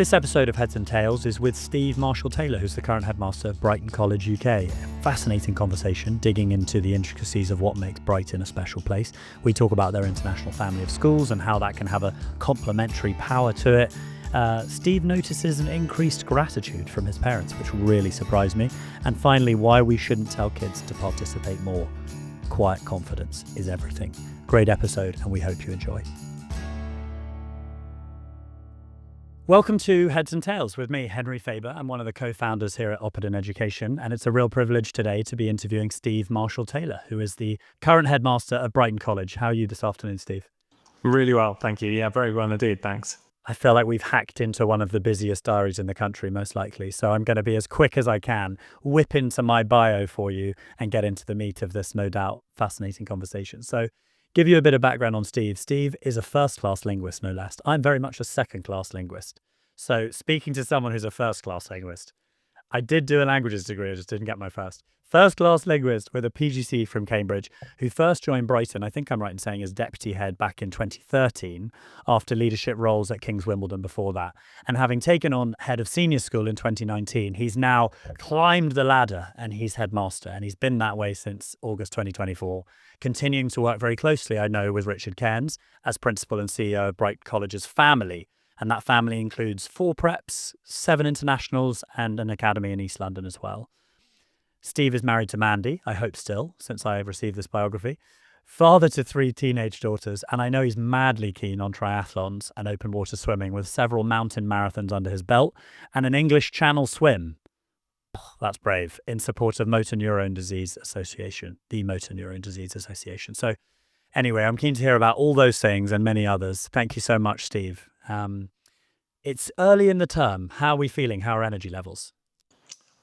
This episode of Heads and Tails is with Steve Marshall-Taylor, who's the current headmaster of Brighton College, UK. Fascinating conversation, digging into the intricacies of what makes Brighton a special place. We talk about their international family of schools and how that can have a complementary power to it. Steve notices an increased gratitude from his parents, which really surprised me. And finally, why we shouldn't tell kids to participate more. Quiet confidence is everything. Great episode, and we hope you enjoy. Welcome to Heads and Tails with me, Henry Faber. I'm one of the co-founders here at Opperton Education, and it's a real privilege today to be interviewing Steve Marshall-Taylor, who is the current headmaster of Brighton College. How are you this afternoon, Steve? Really well, thank you. Yeah, very well indeed, thanks. I feel like we've hacked into one of the busiest diaries in the country, most likely, so I'm going to be as quick as I can, whip into my bio for you, and get into the meat of this, no doubt, fascinating conversation. So, give you a bit of background on Steve. Steve is a first-class linguist, no less. I'm very much a second-class linguist. So speaking to someone who's a first-class linguist, I did do a languages degree, I just didn't get my first. First-class linguist with a PGC from Cambridge, who first joined Brighton, I think I'm right in saying, as deputy head back in 2013, after leadership roles at King's Wimbledon before that. And having taken on head of senior school in 2019, he's now climbed the ladder and he's headmaster. And he's been that way since August 2024, continuing to work very closely, I know, with Richard Cairns as principal and CEO of Brighton College's family. And that family includes 4 preps, 7 internationals, and an academy in East London as well. Steve is married to Mandy, I hope still, since I have received this biography. Father to 3 teenage daughters, and I know he's madly keen on triathlons and open water swimming, with several mountain marathons under his belt and an English Channel swim. That's brave, in support of Motor Neurone Disease Association, the Motor Neurone Disease Association. So anyway, I'm keen to hear about all those things and many others. Thank you so much, Steve. It's early in the term. How are we feeling? How are energy levels?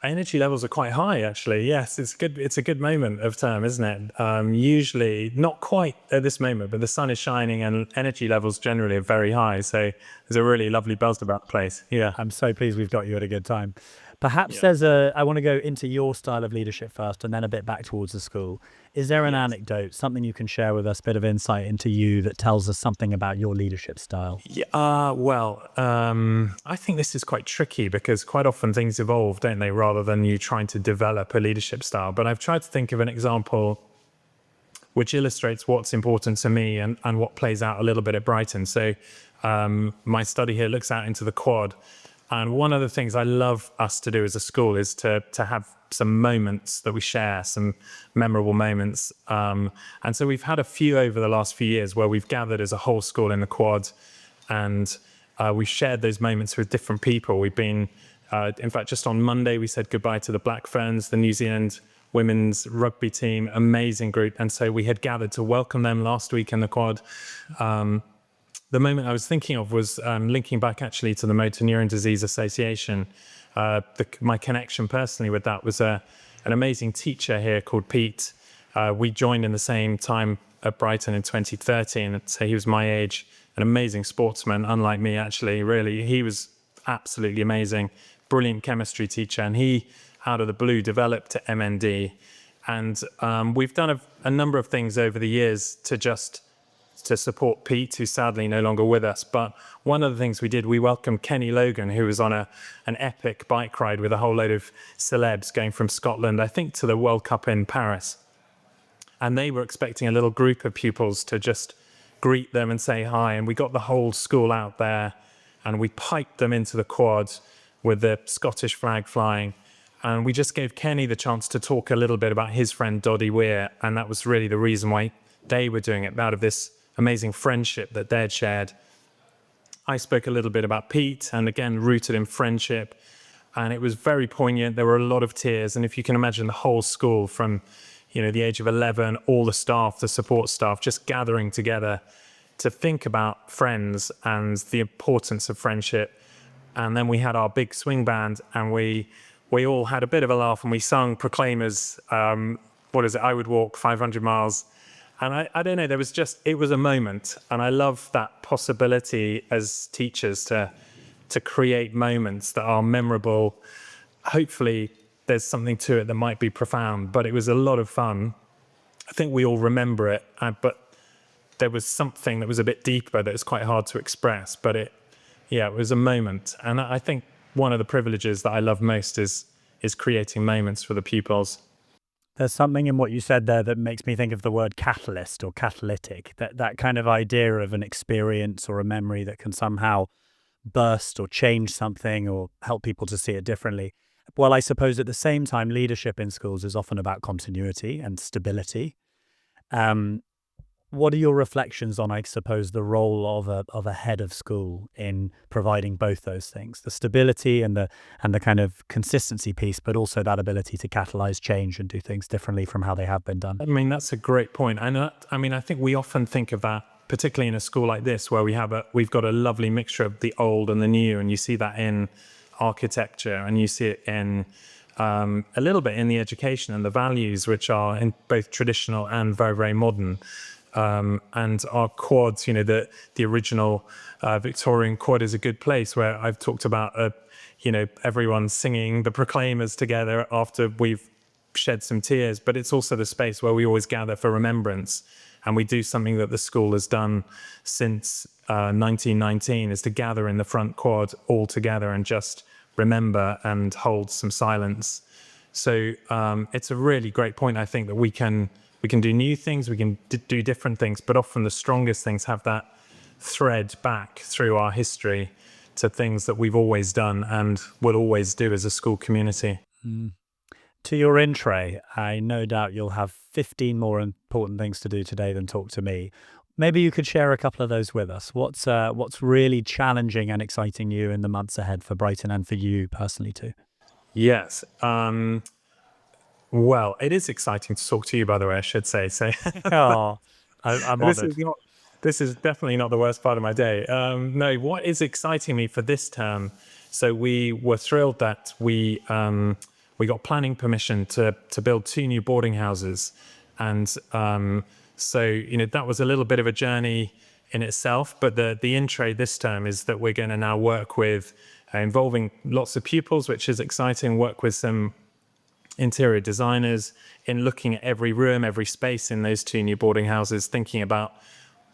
Energy levels are quite high, actually. Yes, it's good. It's a good moment of term, isn't it? Usually, not quite at this moment, but the sun is shining and energy levels generally are very high. So there's a really lovely buzz about the place. Yeah. I'm so pleased we've got you at a good time. Perhaps I want to go into your style of leadership first and then a bit back towards the school. Is there an anecdote, something you can share with us, a bit of insight into you that tells us something about your leadership style? I think this is quite tricky because quite often things evolve, don't they, rather than you trying to develop a leadership style. But I've tried to think of an example which illustrates what's important to me and what plays out a little bit at Brighton. So my study here looks out into the quad. And one of the things I love us to do as a school is to have some moments that we share, some memorable moments. And so we've had a few over the last few years where we've gathered as a whole school in the quad, and we've shared those moments with different people. We've been, in fact, just on Monday, we said goodbye to the Black Ferns, the New Zealand women's rugby team, amazing group. And so we had gathered to welcome them last week in the quad. The moment I was thinking of was linking back actually to the Motor Neurone Disease Association. My connection personally with that was an amazing teacher here called Pete. We joined in the same time at Brighton in 2013, so he was my age, an amazing sportsman, unlike me actually, really. He was absolutely amazing, brilliant chemistry teacher, and he, out of the blue, developed MND. And we've done a number of things over the years to support Pete, who's sadly no longer with us. But one of the things we did, we welcomed Kenny Logan, who was on an epic bike ride with a whole load of celebs going from Scotland, I think, to the World Cup in Paris. And they were expecting a little group of pupils to just greet them and say hi. And we got the whole school out there and we piped them into the quad with the Scottish flag flying. And we just gave Kenny the chance to talk a little bit about his friend Doddy Weir. And that was really the reason why they were doing it, out of this amazing friendship that they'd shared. I spoke a little bit about Pete, and again, rooted in friendship. And it was very poignant. There were a lot of tears. And if you can imagine the whole school from, the age of 11, all the staff, the support staff, just gathering together to think about friends and the importance of friendship. And then we had our big swing band, and we all had a bit of a laugh, and we sung Proclaimers, I Would Walk 500 Miles. And I don't know, it was a moment. And I love that possibility as teachers to create moments that are memorable. Hopefully there's something to it that might be profound, but it was a lot of fun. I think we all remember it, but there was something that was a bit deeper that was quite hard to express, but it Yeah, it was a moment. And I think one of the privileges that I love most is creating moments for the pupils. There's something in what you said there that makes me think of the word catalyst or catalytic, that kind of idea of an experience or a memory that can somehow burst or change something or help people to see it differently. Well, I suppose at the same time, leadership in schools is often about continuity and stability. Um, what are your reflections on, I suppose, the role of a head of school in providing both those things, the stability and the kind of consistency piece, but also that ability to catalyze change and do things differently from how they have been done? I mean, that's a great point. And I mean, I think we often think of that, particularly in a school like this, where we've got a lovely mixture of the old and the new, and you see that in architecture, and you see it in a little bit in the education and the values, which are in both traditional and very, very modern. And our quads, the original Victorian quad is a good place where I've talked about, everyone singing the Proclaimers together after we've shed some tears, but it's also the space where we always gather for remembrance. And we do something that the school has done since 1919, is to gather in the front quad all together and just remember and hold some silence. So it's a really great point. I think that we can do new things, we can do different things, but often the strongest things have that thread back through our history to things that we've always done and will always do as a school community. To your in tray, I no doubt you'll have 15 more important things to do today than talk to me. Maybe you could share a couple of those with us. What's really challenging and exciting you in the months ahead for Brighton and for you personally too? Yes. Well, it is exciting to talk to you, by the way, I should say. So Oh, I'm this honoured. is not. This is definitely not the worst part of my day. No, what is exciting me for this term? So we were thrilled that we got planning permission to build 2 new boarding houses, and so that was a little bit of a journey in itself. But the intro this term is that we're going to now work with involving lots of pupils, which is exciting. Work with some interior designers in looking at every room, every space in those 2 new boarding houses, thinking about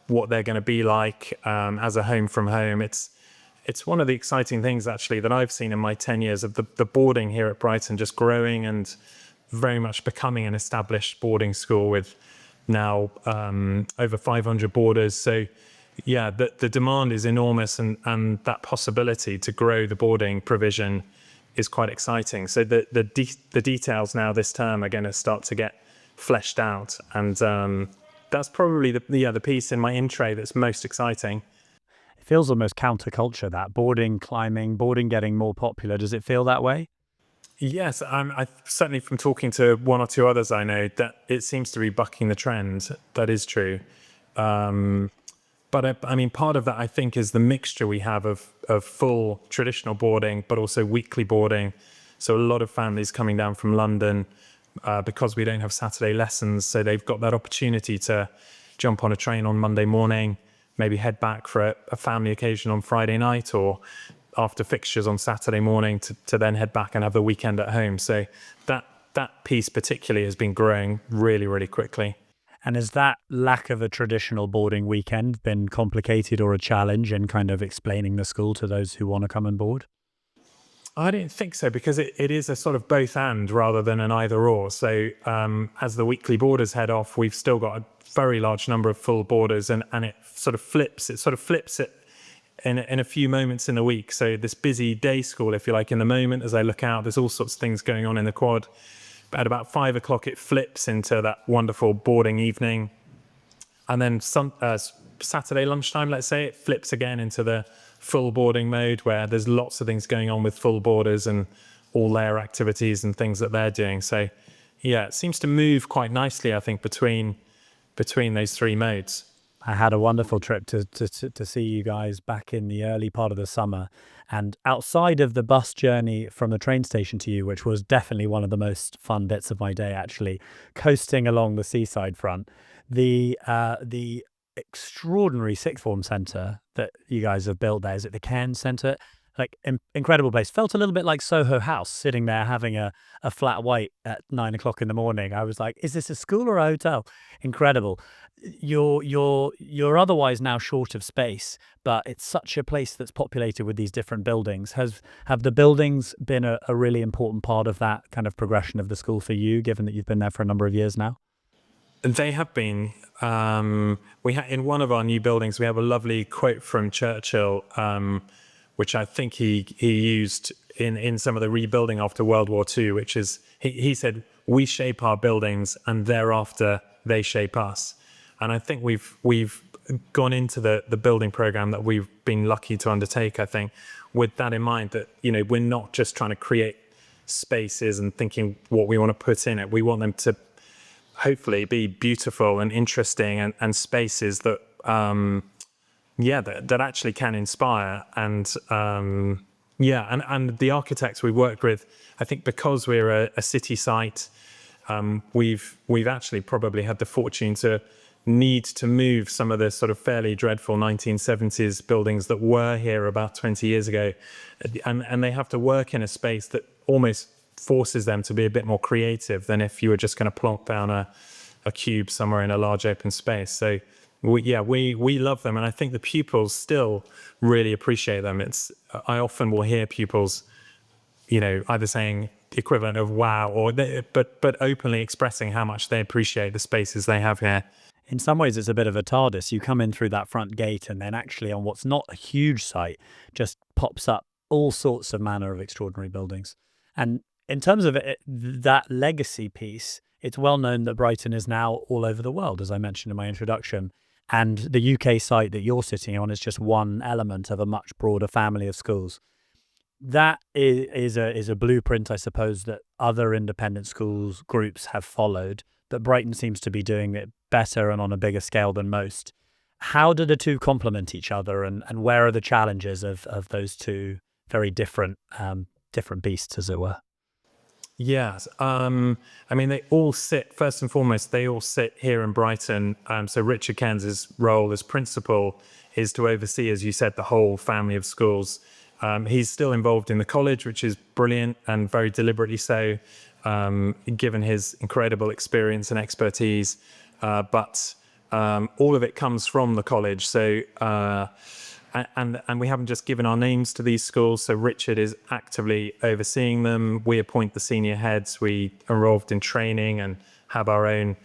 what they're going to be like as a home from home. It's one of the exciting things actually that I've seen in my 10 years of the boarding here at Brighton just growing and very much becoming an established boarding school with now over 500 boarders. So yeah, the demand is enormous, and that possibility to grow the boarding provision is quite exciting. So the details now this term are going to start to get fleshed out, and that's probably the piece in my in tray that's most exciting. It feels almost counterculture, that boarding, climbing, boarding getting more popular. Does it feel that way? Yes, I certainly from talking to one or two others I know that it seems to be bucking the trend. That is true. But I mean, part of that I think is the mixture we have of full traditional boarding, but also weekly boarding. So a lot of families coming down from London because we don't have Saturday lessons, so they've got that opportunity to jump on a train on Monday morning, maybe head back for a family occasion on Friday night, or after fixtures on Saturday morning to then head back and have the weekend at home. So that piece particularly has been growing really, really quickly. And has that lack of a traditional boarding weekend been complicated or a challenge in kind of explaining the school to those who want to come on board? I don't think so, because it is a sort of both and rather than an either or. So as the weekly boarders head off, we've still got a very large number of full boarders, and it sort of flips it in a few moments in the week. So this busy day school, if you like, in the moment, as I look out, there's all sorts of things going on in the quad. But at about 5 o'clock, it flips into that wonderful boarding evening. And then Saturday lunchtime, let's say, it flips again into the full boarding mode, where there's lots of things going on with full boarders and all their activities and things that they're doing. So yeah, it seems to move quite nicely, I think, between those 3 modes. I had a wonderful trip to see you guys back in the early part of the summer. And outside of the bus journey from the train station to you, which was definitely one of the most fun bits of my day, actually, coasting along the seaside front, the extraordinary sixth form centre that you guys have built there, is it the Cairns Centre? like incredible place. Felt a little bit like Soho House, sitting there having a flat white at 9 o'clock in the morning. I was like, is this a school or a hotel? Incredible. You're otherwise now short of space, but it's such a place that's populated with these different buildings. Have the buildings been a really important part of that kind of progression of the school for you, given that you've been there for a number of years now? They have been. In one of our new buildings, we have a lovely quote from Churchill, which I think he used in some of the rebuilding after World War II, which is he said, "We shape our buildings, and thereafter they shape us." And I think we've gone into the building program that we've been lucky to undertake, I think, with that in mind, that we're not just trying to create spaces and thinking what we want to put in it. We want them to hopefully be beautiful and interesting, and spaces that that actually can inspire. And and the architects we worked with, I think because we're a city site, we've actually probably had the fortune to need to move some of the sort of fairly dreadful 1970s buildings that were here about 20 years ago, and they have to work in a space that almost forces them to be a bit more creative than if you were just going to plonk down a cube somewhere in a large open space. So we love them, and I think the pupils still really appreciate them. I often will hear pupils, either saying the equivalent of wow, but openly expressing how much they appreciate the spaces they have here. In some ways, it's a bit of a TARDIS. You come in through that front gate, and then actually on what's not a huge site just pops up all sorts of manner of extraordinary buildings. And in terms of that legacy piece, it's well known that Brighton is now all over the world, as I mentioned in my introduction. And the UK site that you're sitting on is just one element of a much broader family of schools. That is a blueprint, I suppose, that other independent schools groups have followed, but Brighton seems to be doing it better and on a bigger scale than most. How do the two complement each other, and where are the challenges of those two very different beasts, as it were? Yes. They all sit, first and foremost, they all sit here in Brighton. So Richard Cairns' role as principal is to oversee, as you said, the whole family of schools. He's still involved in the college, which is brilliant, and very deliberately so, given his incredible experience and expertise. But all of it comes from the college. So and we haven't just given our names to these schools. So Richard is actively overseeing them. We appoint the senior heads. We are involved in training and have our own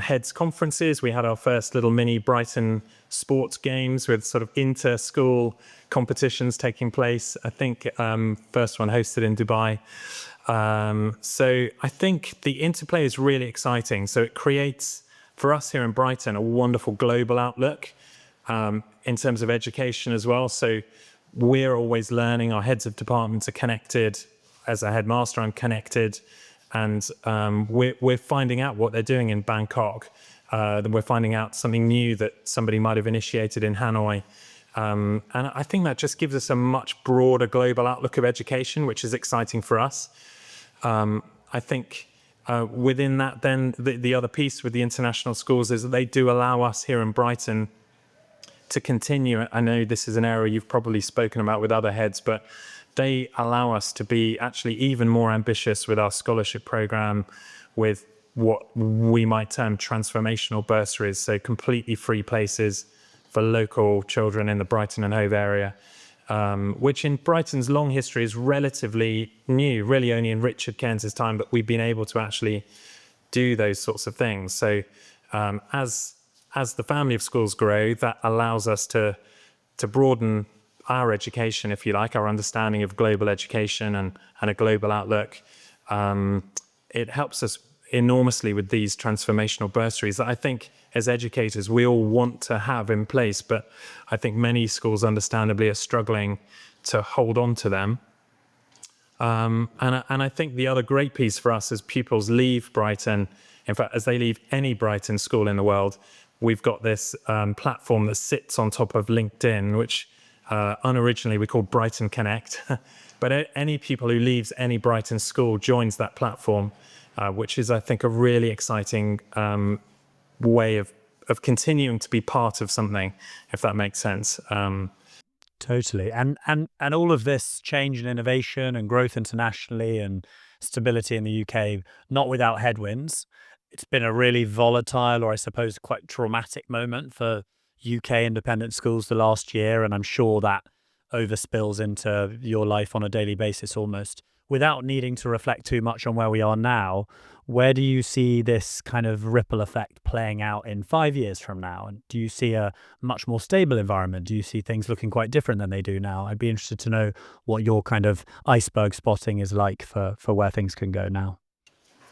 heads conferences. We had our first little mini Brighton sports games with sort of inter-school competitions taking place. I think first one hosted in Dubai. So I think the interplay is really exciting. So it creates, for us here in Brighton, a wonderful global outlook. In terms of education as well. So we're always learning. Our heads of departments are connected. As a headmaster, I'm connected. And we're finding out what they're doing in Bangkok. Then we're finding out something new that somebody might have initiated in Hanoi. And I think that just gives us a much broader global outlook of education, which is exciting for us. I think within that, then, the other piece with the international schools is that they do allow us here in Brighton to continue. I know this is an area you've probably spoken about with other heads, but they allow us to be actually even more ambitious with our scholarship program, with what we might term transformational bursaries, so completely free places for local children in the Brighton and Hove area, which in Brighton's long history is relatively new, really only in Richard Cairns' time, but we've been able to actually do those sorts of things. So as the family of schools grow, that allows us to broaden our education, if you like, our understanding of global education and a global outlook. It helps us enormously with these transformational bursaries that I think as educators we all want to have in place, but I think many schools understandably are struggling to hold on to them. And I think the other great piece for us as pupils leave Brighton, in fact, as they leave any Brighton school in the world, we've got this platform that sits on top of LinkedIn, which unoriginally we called Brighton Connect. But any pupil who leaves any Brighton school joins that platform, which is, I think, a really exciting way of continuing to be part of something, if that makes sense. Totally. And all of this change and innovation and growth internationally and stability in the UK, not without headwinds. It's been a really volatile, or I suppose quite traumatic moment for UK independent schools the last year. And I'm sure that overspills into your life on a daily basis almost. Without needing to reflect too much on where we are now, where do you see this kind of ripple effect playing out in 5 years from now? And do you see a much more stable environment? Do you see things looking quite different than they do now? I'd be interested to know what your kind of iceberg spotting is like for where things can go now.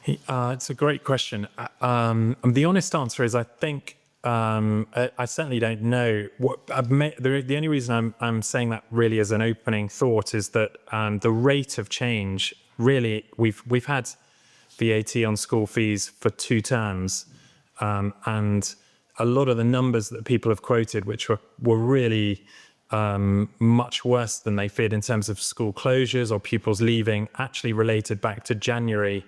It's a great question. The honest answer is I think I certainly don't know. The only reason I'm saying that really as an opening thought is that the rate of change really we've had VAT on school fees for 2 terms, and a lot of the numbers that people have quoted, which were really much worse than they feared in terms of school closures or pupils leaving, actually related back to January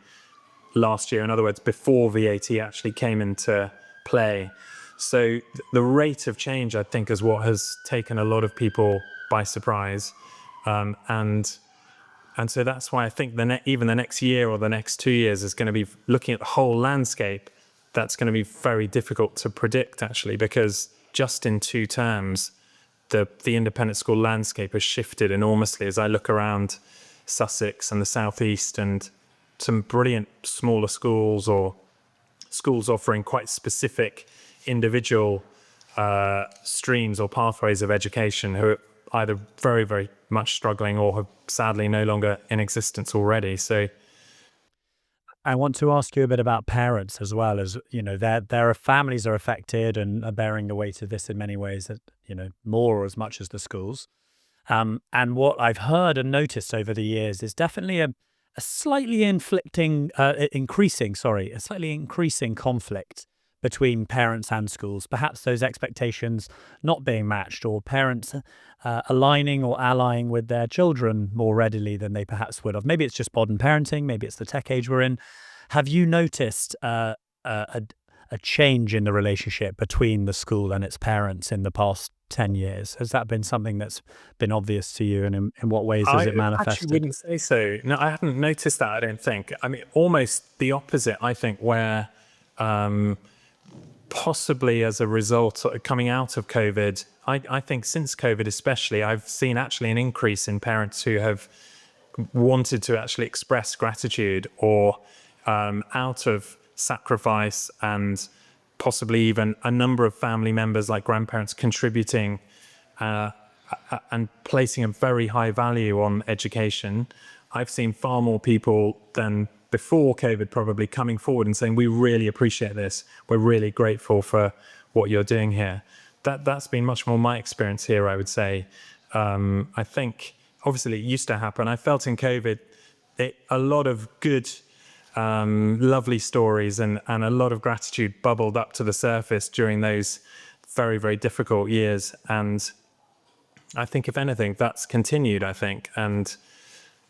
last year. In other words, before VAT actually came into play. So the rate of change, I think, is what has taken a lot of people by surprise. And so that's why I think even the next year or the next 2 years is going to be looking at the whole landscape. That's going to be very difficult to predict, actually, because just in 2 terms, the independent school landscape has shifted enormously. As I look around Sussex and the southeast, and some brilliant smaller schools or schools offering quite specific individual streams or pathways of education who are either very, very much struggling or have sadly no longer in existence already. So I want to ask you a bit about parents as well, as you know, their families are affected and are bearing the weight of this in many ways, that more or as much as the schools. And what I've heard and noticed over the years is definitely a slightly a slightly increasing conflict between parents and schools. Perhaps those expectations not being matched, or parents aligning or allying with their children more readily than they perhaps would have. Maybe it's just modern parenting. Maybe it's the tech age we're in. Have you noticed a change in the relationship between the school and its parents in the past 10 years? Has that been something that's been obvious to you, and in what ways has it I actually manifested? wouldn't say so. No, I haven't noticed that, I don't think. I mean, almost the opposite, I think, where possibly as a result of coming out of COVID, I think since COVID especially, I've seen actually an increase in parents who have wanted to actually express gratitude, or out of sacrifice, and possibly even a number of family members like grandparents contributing and placing a very high value on education. I've seen far more people than before COVID probably coming forward and saying, we really appreciate this. We're really grateful for what you're doing here. That's been much more my experience here, I would say. I think, obviously, it used to happen. I felt in COVID, a lot of good, lovely stories and a lot of gratitude bubbled up to the surface during those very, very difficult years. And I think, if anything, that's continued, I think. And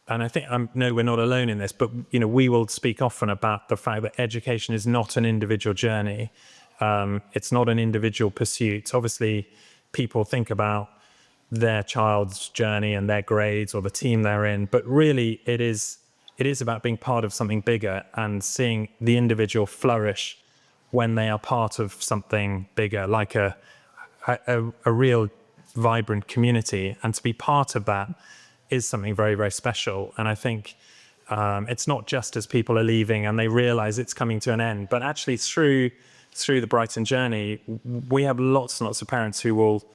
I think, no, we're not alone in this, but we will speak often about the fact that education is not an individual journey. It's not an individual pursuit. Obviously, people think about their child's journey and their grades or the team they're in, but really it is about being part of something bigger and seeing the individual flourish when they are part of something bigger, like a real vibrant community. And to be part of that is something very, very special. And I think it's not just as people are leaving and they realize it's coming to an end, but actually through the Brighton journey, we have lots and lots of parents who will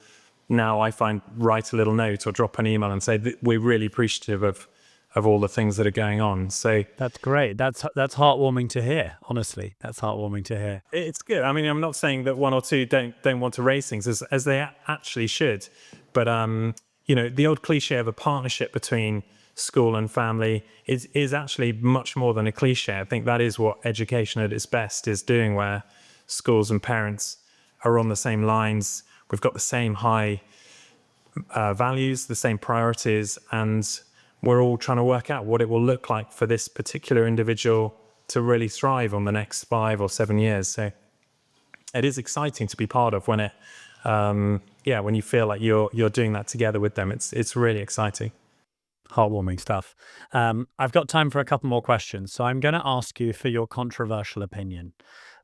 now, I find, write a little note or drop an email and say that we're really appreciative of all the things that are going on. So That's great. That's heartwarming to hear. Honestly, that's heartwarming to hear. it's good. I mean, I'm not saying that one or two don't want to raise things as they actually should, but the old cliche of a partnership between school and family is actually much more than a cliche. I think that is what education at its best is doing, where schools and parents are on the same lines. We've got the same high values, the same priorities, and we're all trying to work out what it will look like for this particular individual to really thrive on the next 5 or 7 years. So it is exciting to be part of when Yeah, when you feel like you're doing that together with them, it's really exciting. Heartwarming stuff. I've got time for a couple more questions. So I'm going to ask you for your controversial opinion.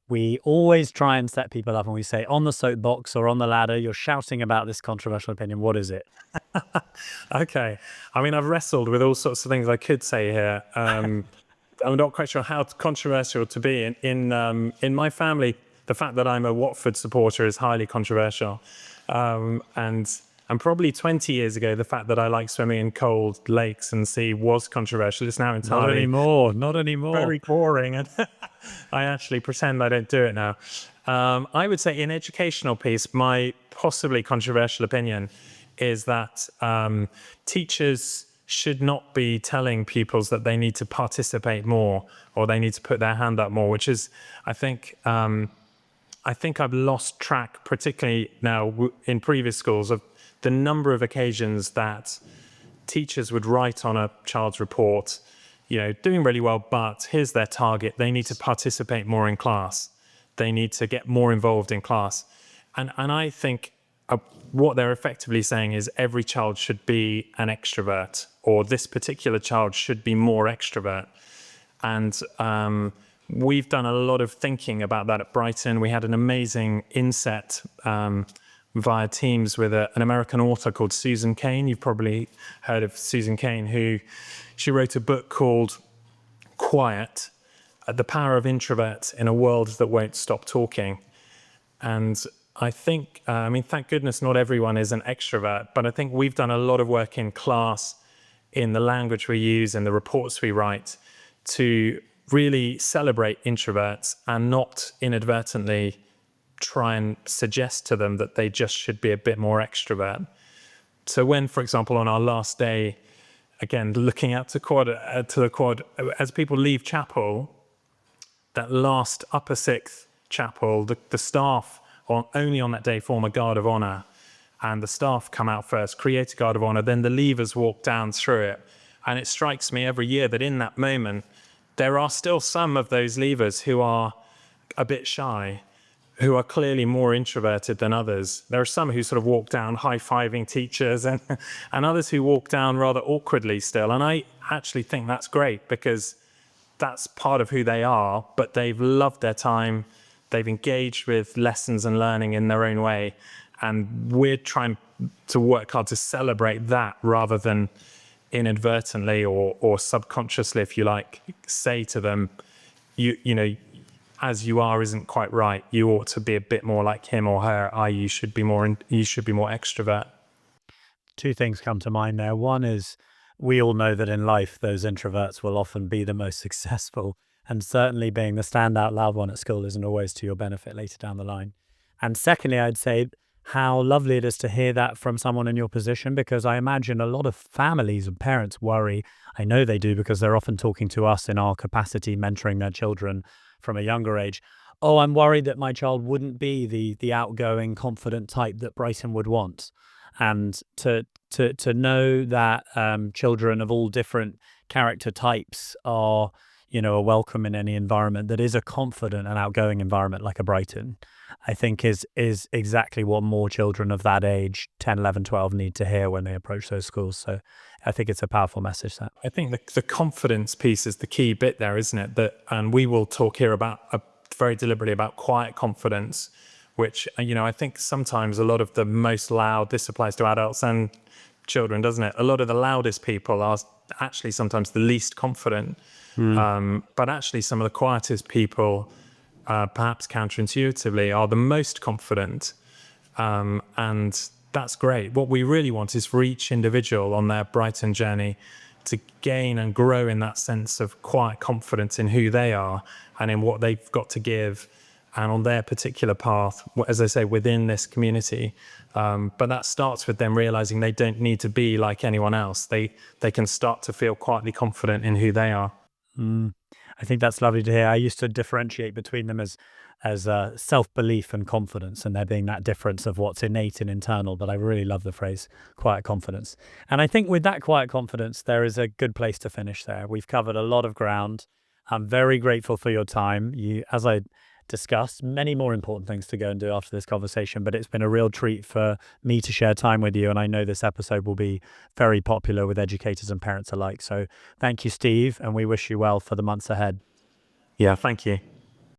We always try and set people up and we say, on the soapbox or on the ladder, you're shouting about this controversial opinion. What is it? Okay. I mean, I've wrestled with all sorts of things I could say here. I'm not quite sure how controversial to be. In my family, the fact that I'm a Watford supporter is highly controversial. And probably 20 years ago, the fact that I like swimming in cold lakes and sea was controversial. It's now Not entirely anymore. Not anymore. very boring, and I actually pretend I don't do it now. I would say, in educational piece, my possibly controversial opinion is that teachers should not be telling pupils that they need to participate more or they need to put their hand up more, which is, I think I've lost track, particularly now in previous schools, of the number of occasions that teachers would write on a child's report, doing really well, but here's their target. They need to participate more in class. They need to get more involved in class. And I think what they're effectively saying is every child should be an extrovert, or this particular child should be more extrovert. And we've done a lot of thinking about that at Brighton. We had an amazing inset via Teams with an American author called Susan Cain. You've probably heard of Susan Cain, she wrote a book called Quiet, The Power of Introverts in a World That Won't Stop Talking. And I think, thank goodness not everyone is an extrovert, but I think we've done a lot of work in class, in the language we use, in the reports we write, to really celebrate introverts and not inadvertently try and suggest to them that they just should be a bit more extrovert. So when, for example, on our last day, again, looking out to the quad, as people leave chapel, that last upper sixth chapel, the staff only on that day form a guard of honor, and the staff come out first, create a guard of honor, then the leavers walk down through it. And it strikes me every year that in that moment, there are still some of those leavers who are a bit shy, who are clearly more introverted than others. There are some who sort of walk down high-fiving teachers and others who walk down rather awkwardly still. And I actually think that's great because that's part of who they are, but they've loved their time. They've engaged with lessons and learning in their own way. And we're trying to work hard to celebrate that rather than inadvertently or subconsciously, if you like, say to them, you know, as you are isn't quite right. You ought to be a bit more like him or her. You should be more extrovert. Two things come to mind there. One is we all know that in life, those introverts will often be the most successful. And certainly being the standout loud one at school isn't always to your benefit later down the line. And secondly, I'd say how lovely it is to hear that from someone in your position, because I imagine a lot of families and parents worry. I know they do because they're often talking to us in our capacity, mentoring their children from a younger age. Oh, I'm worried that my child wouldn't be the outgoing, confident type that Brighton would want. And to know that children of all different character types are, are welcome in any environment that is a confident and outgoing environment like a Brighton, I think is exactly what more children of that age, 10, 11, 12, need to hear when they approach those schools. So I think it's a powerful message. That I think the confidence piece is the key bit there, isn't it? And we will talk here about very deliberately about quiet confidence, which, I think sometimes a lot of the most loud, this applies to adults and children, doesn't it? A lot of the loudest people are actually sometimes the least confident. But actually some of the quietest people, perhaps counterintuitively, are the most confident. And that's great. What we really want is for each individual on their Brighton journey to gain and grow in that sense of quiet confidence in who they are and in what they've got to give and on their particular path, as I say, within this community. But that starts with them realizing they don't need to be like anyone else. They can start to feel quietly confident in who they are. I think that's lovely to hear. I used to differentiate between them as self-belief and confidence, and there being that difference of what's innate and internal. But I really love the phrase quiet confidence. And I think with that quiet confidence, there is a good place to finish there. We've covered a lot of ground. I'm very grateful for your time. As I discussed. Many more important things to go and do after this conversation, but it's been a real treat for me to share time with you. And I know this episode will be very popular with educators and parents alike. So thank you, Steve, and we wish you well for the months ahead. Yeah, thank you.